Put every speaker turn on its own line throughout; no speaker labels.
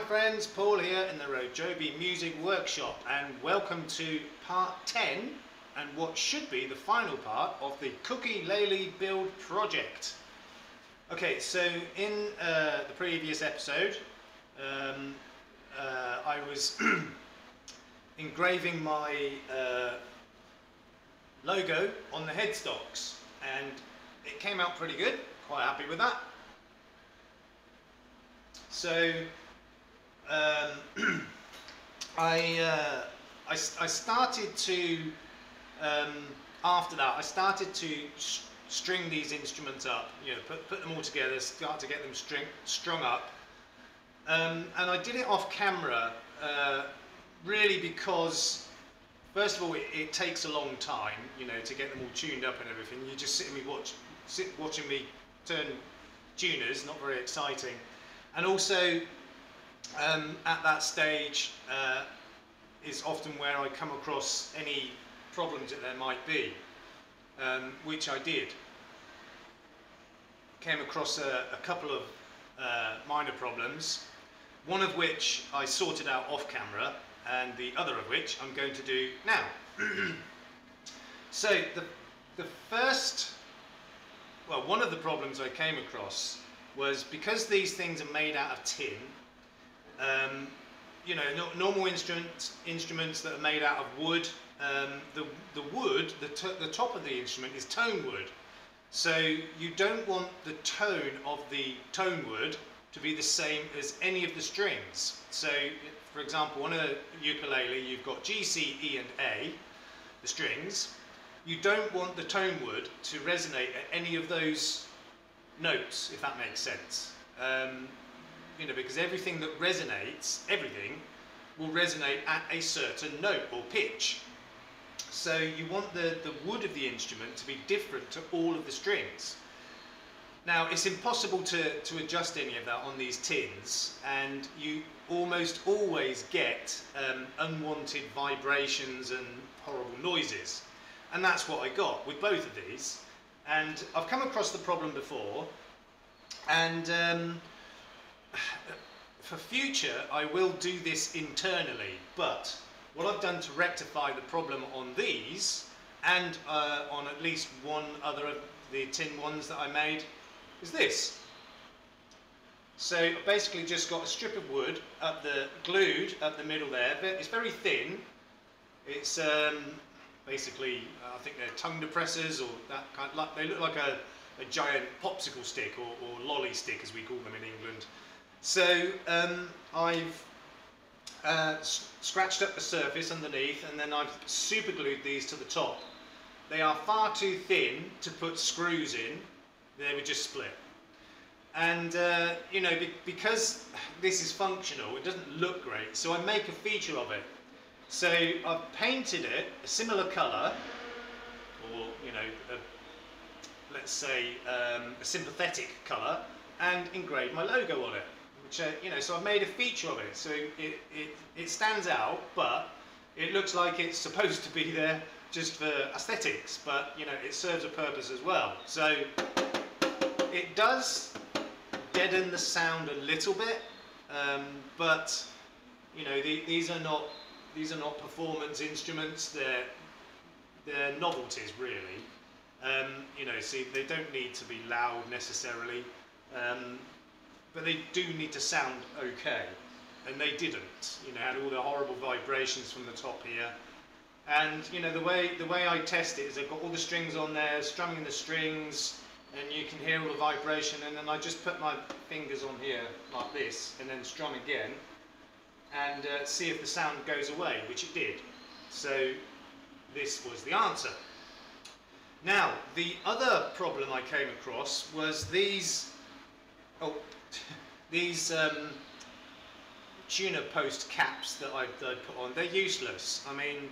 friends, Paul here in the RoJoBe Music Workshop, and welcome to part 10 and what should be the final part of the Cookielele build project. Okay, so in the previous episode I was engraving my logo on the headstocks and it came out pretty good, quite happy with that. So I started to, after that, I started to string these instruments up, you know, put them all together, start to get them strung up. And I did it off camera, really because, first of all, it takes a long time, you know, to get them all tuned up and everything. You just sit watching me turn tuners, not very exciting. And also, at that stage is often where I come across any problems that there might be, which I did. Came across a couple of minor problems, one of which I sorted out off camera, and the other of which I'm going to do now. So the first, well, one of the problems I came across was because these things are made out of tin. You know, normal instruments that are made out of wood, the wood, the top of the instrument is tone wood. So you don't want the tone of the tone wood to be the same as any of the strings. So, for example, on a ukulele, you've got G, C, E, and A, the strings. You don't want the tone wood to resonate at any of those notes, if that makes sense. You know, because everything that resonates, everything will resonate at a certain note or pitch. So you want the wood of the instrument to be different to all of the strings. Now, it's impossible to adjust any of that on these tins, and you almost always get unwanted vibrations and horrible noises. And that's what I got with both of these. And I've come across the problem before, and for future I will do this internally, but what I've done to rectify the problem on these, and on at least one other of the tin ones that I made, is this. So I've basically just got a strip of wood glued up the middle there. It's very thin. It's basically, I think they're tongue depressors, or that kind of, they look like a giant popsicle stick, or lolly stick as we call them in England. So I've scratched up the surface underneath, and then I've super glued these to the top. They are far too thin to put screws in, they would just split. And you know, because this is functional, it doesn't look great, so I make a feature of it. So I've painted it a similar colour, or you know, let's say a sympathetic colour, and engraved my logo on it. Which you know, so I've made a feature of it. So it stands out, but it looks like it's supposed to be there just for aesthetics. But you know, it serves a purpose as well. So it does deaden the sound a little bit, but you know, these are not performance instruments, they're novelties really. You know, see, they don't need to be loud necessarily, but they do need to sound okay, and they didn't. You know, had all the horrible vibrations from the top here. And you know, the way I test it is I've got all the strings on there, strumming the strings, and you can hear all the vibration, and then I just put my fingers on here like this, and then strum again, and see if the sound goes away, which it did. So this was the answer. Now, the other problem I came across was these tuner post caps that I put on. They're useless. I mean,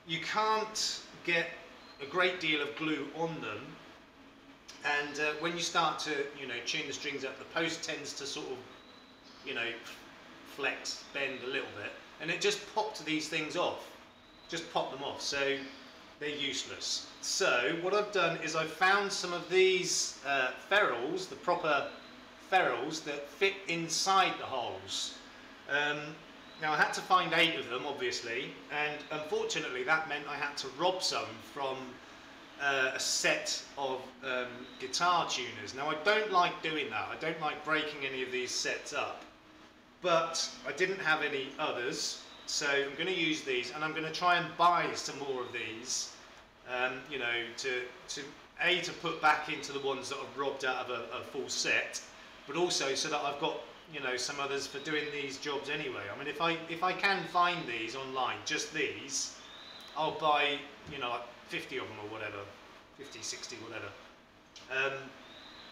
you can't get a great deal of glue on them, and when you start to, you know, tune the strings up, the post tends to sort of, you know, flex, bend a little bit, and it just popped these things off, just pop them off, so they're useless. So what I've done is I've found some of these ferrules, the proper ferrules that fit inside the holes. Now I had to find 8 of them, obviously, and unfortunately that meant I had to rob some from a set of guitar tuners. Now I don't like doing that, I don't like breaking any of these sets up, but I didn't have any others, so I'm going to use these, and I'm going to try and buy some more of these, you know, to put back into the ones that I've robbed out of a full set, but also so that I've got, you know, some others for doing these jobs anyway. I mean, if I can find these online, just these, I'll buy, you know, like 50 of them or whatever, 50, 60, whatever,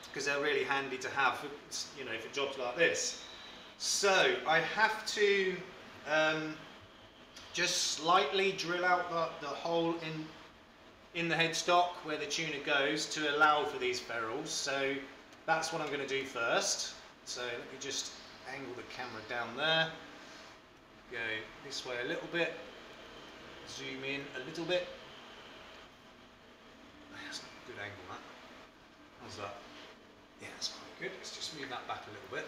because they're really handy to have, for, you know, for jobs like this. So I have to just slightly drill out the hole in the headstock where the tuner goes to allow for these ferrules. So that's what I'm going to do first. So let me just angle the camera down there, go this way a little bit, zoom in a little bit. That's not a good angle, that. How's that? Yeah, that's quite good. Let's just move that back a little bit.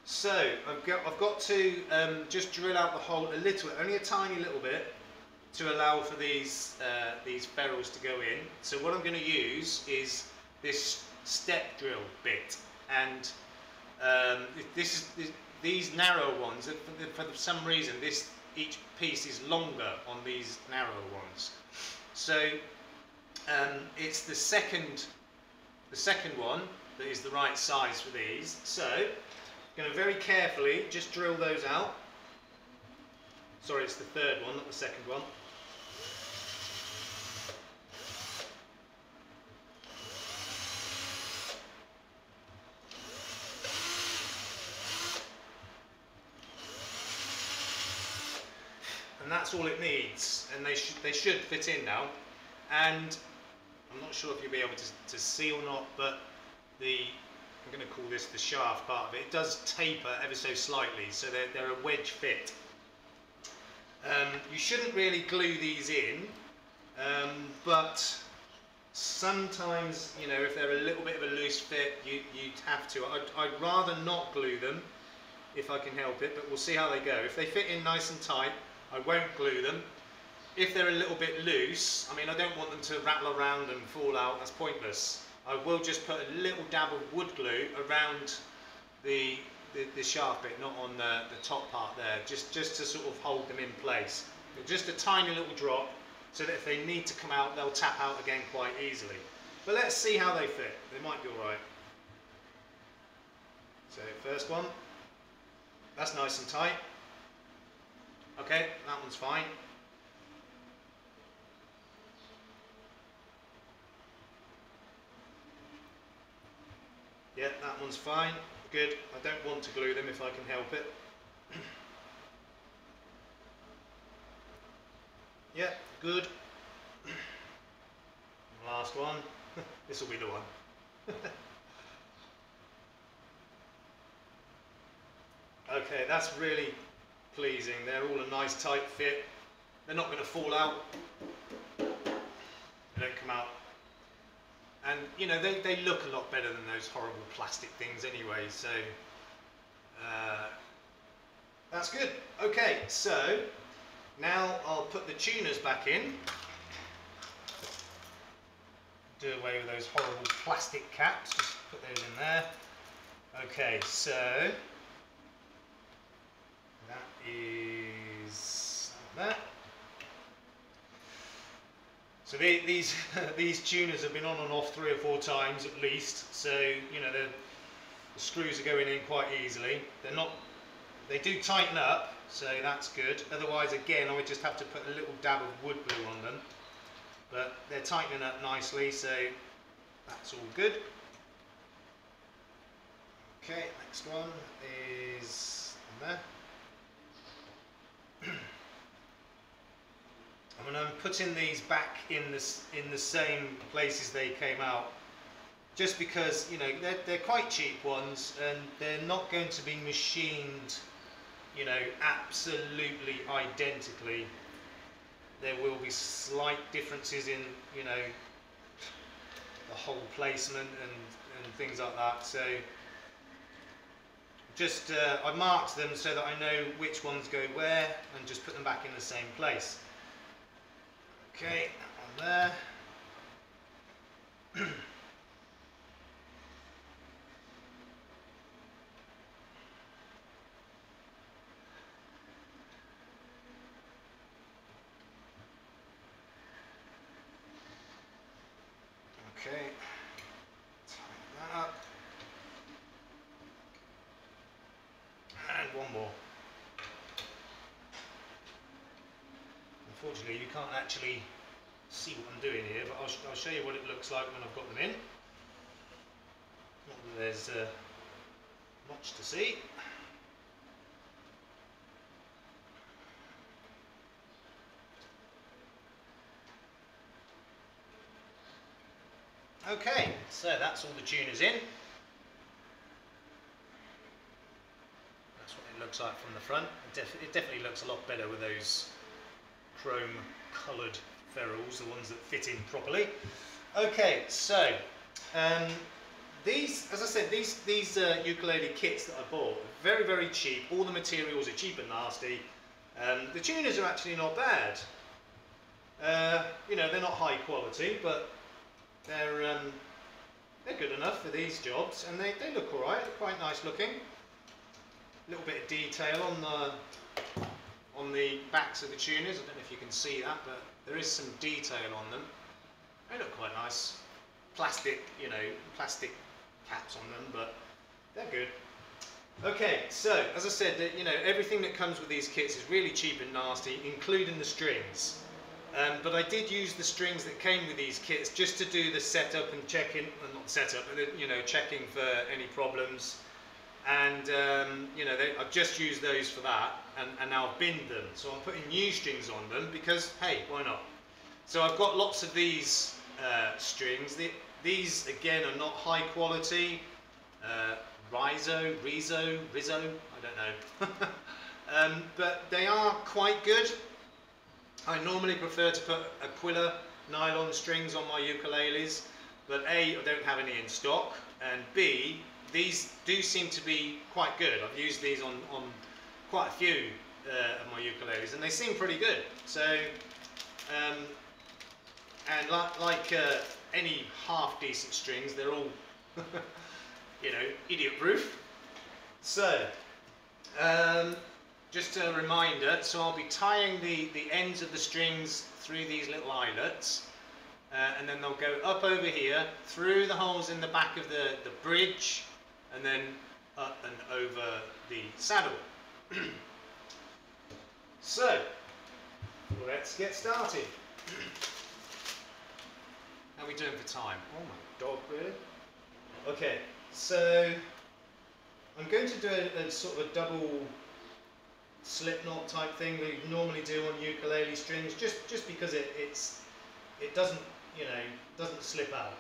So I've got to just drill out the hole a little, only a tiny little bit, to allow for these ferrules to go in. So what I'm going to use is this step drill bit, and these narrow ones. For some reason, each piece is longer on these narrow ones. So it's the second one that is the right size for these. So I'm going to very carefully just drill those out. Sorry, it's the third one, not the second one. And that's all it needs, and they should fit in now. And I'm not sure if you'll be able to see or not, but I'm going to call this the shaft part of it. It does taper ever so slightly, so they're a wedge fit. You shouldn't really glue these in, but sometimes, you know, if they're a little bit of a loose fit, you'd have to. I'd rather not glue them if I can help it, but we'll see how they go. If they fit in nice and tight, I won't glue them. If they're a little bit loose, I mean, I don't want them to rattle around and fall out, that's pointless. I will just put a little dab of wood glue around the shaft bit, not on the top part there, just to sort of hold them in place. Just a tiny little drop, so that if they need to come out, they'll tap out again quite easily. But let's see how they fit. They might be alright. So first one, that's nice and tight. Okay, that one's fine. Yeah, that one's fine. Good. I don't want to glue them if I can help it. Yeah, good. Last one. This will be the one. Okay, that's really pleasing. They're all a nice tight fit. They're not going to fall out. They don't come out. And you know, they look a lot better than those horrible plastic things anyway, so that's good. Okay, so now I'll put the tuners back in. Do away with those horrible plastic caps, just put those in there. Okay, so that is that. So these tuners have been on and off 3 or 4 times at least, so you know the screws are going in quite easily. They do tighten up, so that's good. Otherwise, again, I would just have to put a little dab of wood glue on them. But they're tightening up nicely, so that's all good. Okay, next one is there. And I'm putting these back in the same places they came out, just because, you know, they're quite cheap ones, and they're not going to be machined, you know, absolutely identically. There will be slight differences in, you know, the hole placement and things like that. So just I marked them so that I know which ones go where and just put them back in the same place. Okay, that one there. Okay, tighten that up. And one more. Unfortunately, you can't actually see what I'm doing here, but I'll show you what it looks like when I've got them in. Not that there's much to see. Okay, so that's all the tuners in. That's what it looks like from the front. It definitely looks a lot better with those chrome coloured ferrules, the ones that fit in properly. Okay, so these, as I said, these ukulele kits that I bought, very, very cheap. All the materials are cheap and nasty. The tuners are actually not bad. You know, they're not high quality, but they're good enough for these jobs, and they look all right. They're quite nice looking. A little bit of detail on the backs of the tuners. I don't know if you can see that, but there is some detail on them. They look quite nice. Plastic, you know, plastic caps on them, but they're good. Okay, so as I said, you know, everything that comes with these kits is really cheap and nasty, including the strings. But I did use the strings that came with these kits just to do the setup and checking, well, not setup, but you know, checking for any problems. And you know, I've just used those for that, and now I've binned them. So I'm putting new strings on them because, hey, why not? So I've got lots of these strings. These again are not high quality. Rizzo, I don't know. But they are quite good. I normally prefer to put Aquila nylon strings on my ukuleles, but A, I don't have any in stock, and B, these do seem to be quite good. I've used these on quite a few of my ukuleles, and they seem pretty good. So, and like any half decent strings, they're all, you know, idiot proof. So, just a reminder, so I'll be tying the ends of the strings through these little eyelets, and then they'll go up over here, through the holes in the back of the bridge, and then up and over the saddle. So, let's get started. How are we doing for time? Oh my dog, really? Okay, so I'm going to do a sort of a double slip knot type thing we normally do on ukulele strings, just because it doesn't, you know, doesn't slip out.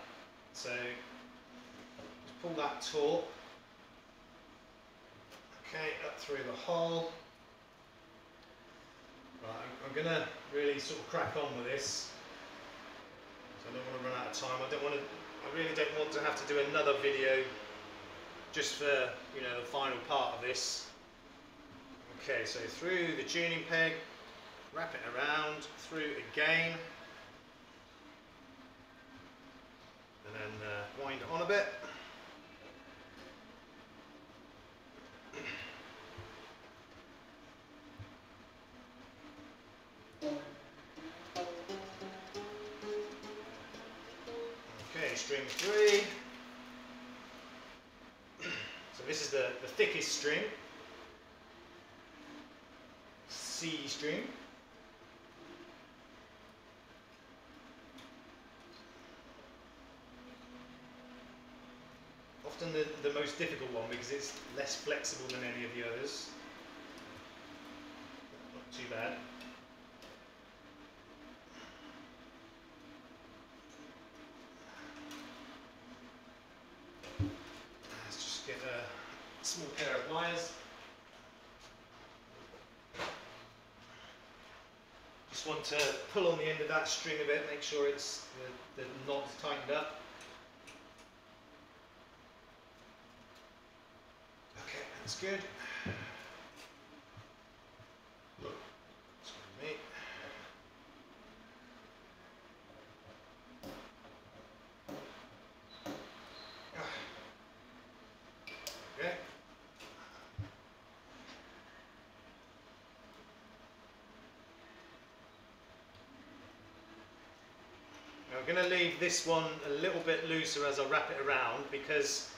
So just pull that taut. Okay, up through the hole. Right, I'm gonna really sort of crack on with this. So I don't want to run out of time. I really don't want to have to do another video just for, you know, the final part of this. Okay, so through the tuning peg, wrap it around, through again, and then wind it on a bit. Okay, string 3. So this is the thickest string. C string. Often the most difficult one because it's less flexible than any of the others. Not too bad. Let's just get a small pair of pliers. Just want to pull on the end of that string a bit, make sure it's the knot's tightened up. Okay, and That's good. Excuse me. Okay. Now I'm going to leave this one a little bit looser as I wrap it around, because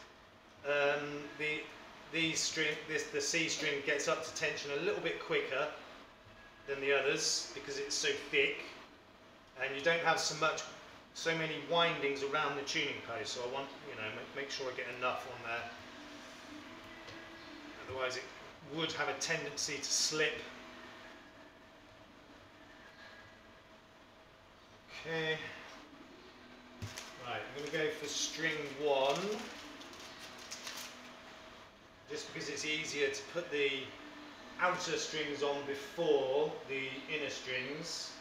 the C string gets up to tension a little bit quicker than the others because it's so thick, and you don't have so many windings around the tuning post. So I want, make sure I get enough on there. Otherwise, it would have a tendency to slip. Okay. Right, I'm going to go for string 1. Just because it's easier to put the outer strings on before the inner strings.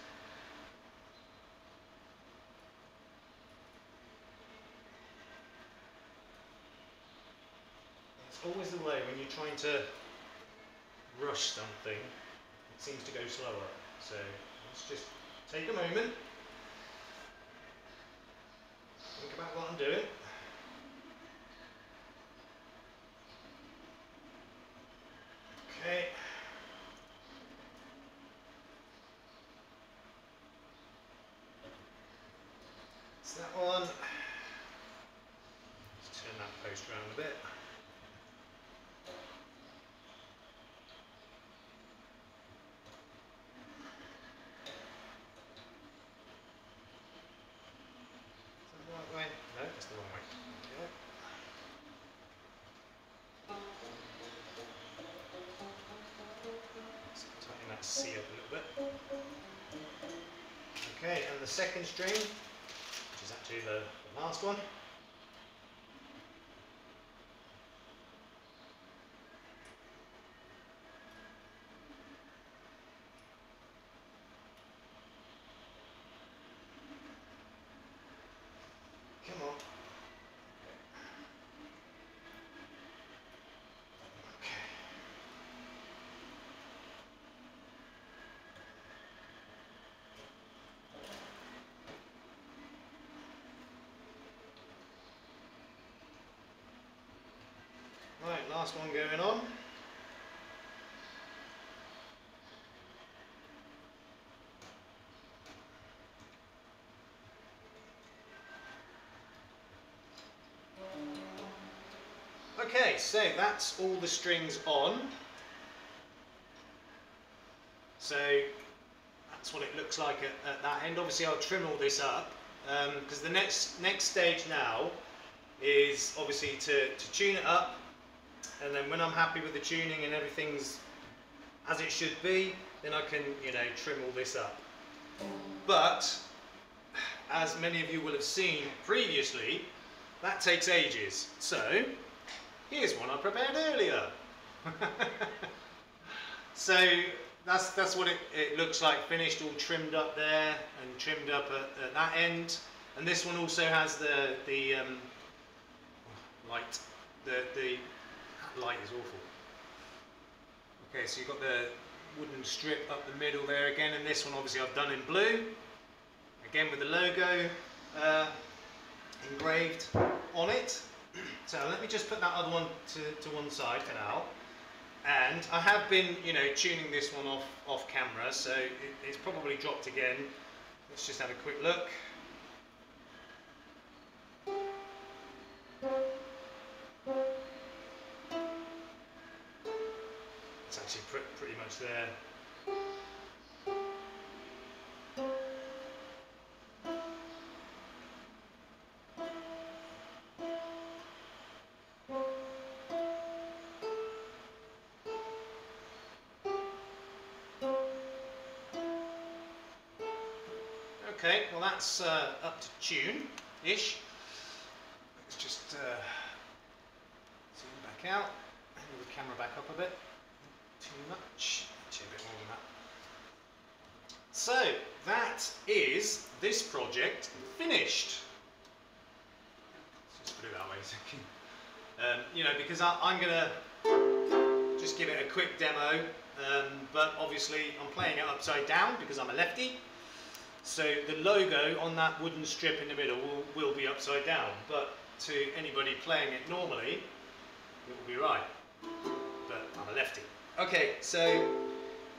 It's always the way when you're trying to rush something, it seems to go slower. So let's just take a moment, think about what I'm doing. Okay. It's that one. Let's turn that post around a bit. Is that the right way? No, it's the wrong way. Okay. Tighten that C up a little bit. Okay, and the second string, which is actually the last one. Come on. Right, last one going on. Okay, so that's all the strings on. So that's what it looks like at that end. Obviously I'll trim all this up, because the next stage now is obviously to tune it up, and then when I'm happy with the tuning and everything's as it should be, then I can, trim all this up. But as many of you will have seen previously, that takes ages. So here's one I prepared earlier. So that's what it looks like, finished, all trimmed up there and trimmed up at that end. And this one also has the light. The light is awful. Okay, so you've got the wooden strip up the middle there again, and this one obviously I've done in blue, again with the logo engraved on it. So let me just put that other one to one side for now. And I have been, tuning this one off camera, so it's probably dropped again. Let's just have a quick look. It's actually pretty much there. Okay, well that's up to tune-ish. Let's just zoom back out and move the camera back up a bit. Too much, actually a bit more than that. So that is this project finished. Let's just put it that way a second. Because I'm gonna just give it a quick demo, but obviously I'm playing it upside down because I'm a lefty. So the logo on that wooden strip in the middle will be upside down, but to anybody playing it normally, it will be right. But I'm a lefty. Okay, so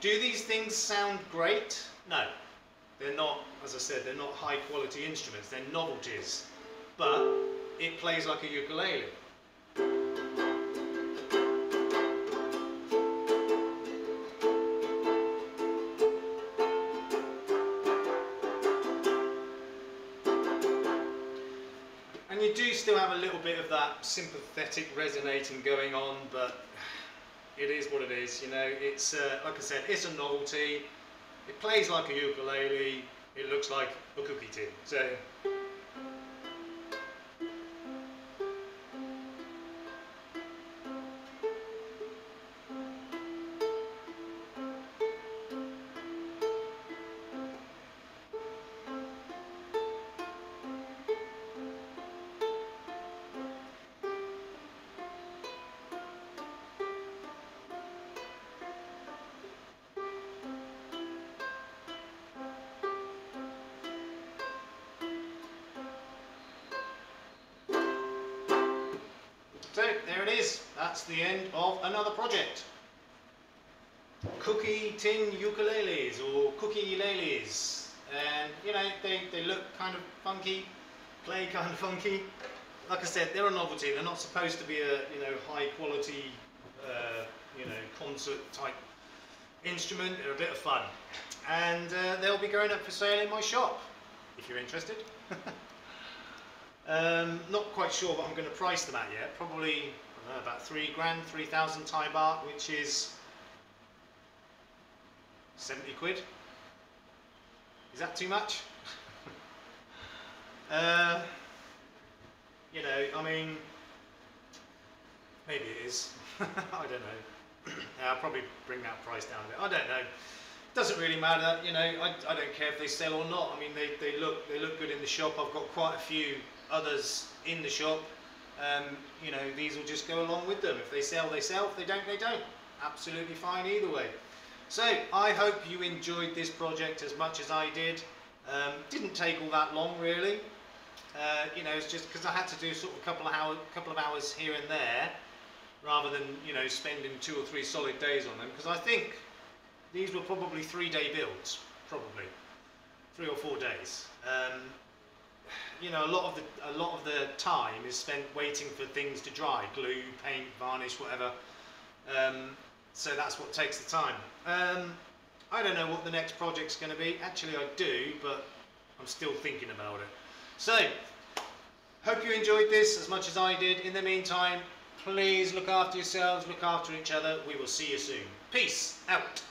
do these things sound great? No, they're not, as I said, they're not high quality instruments, they're novelties. But it plays like a ukulele. And you do still have a little bit of that sympathetic resonating going on, but it is what it is, you know. It's like I said, it's a novelty. It plays like a ukulele. It looks like a cookie tin. So there it is. That's the end of another project. Cookie tin ukuleles or cookieleles. And you know, they look kind of funky, play kind of funky. Like I said, they're a novelty. They're not supposed to be a high quality concert type instrument. They're a bit of fun. And they'll be going up for sale in my shop if you're interested. Not quite sure what I'm going to price them at yet. Probably, I don't know, about 3 grand, 3,000 Thai baht, which is 70 quid. Is that too much? You know, I mean, maybe it is. I don't know. I'll probably bring that price down a bit. I don't know. Doesn't really matter. You know, I don't care if they sell or not. I mean, they look good in the shop. I've got quite a few others in the shop. You know, these will just go along with them. If they sell, they sell. If they don't, they don't. Absolutely fine either way. So I hope you enjoyed this project as much as I did. Didn't take all that long really. You know, it's just because I had to do sort of a couple of hours here and there, rather than spending 2 or 3 solid days on them. Because I think these were probably 3-day builds, probably 3 or 4 days. You know, a lot of the time is spent waiting for things to dry, glue, paint, varnish, whatever. So that's what takes the time. I don't know what the next project's going to be. Actually, I do, but I'm still thinking about it. So, hope you enjoyed this as much as I did. In the meantime, please look after yourselves, look after each other. We will see you soon. Peace out.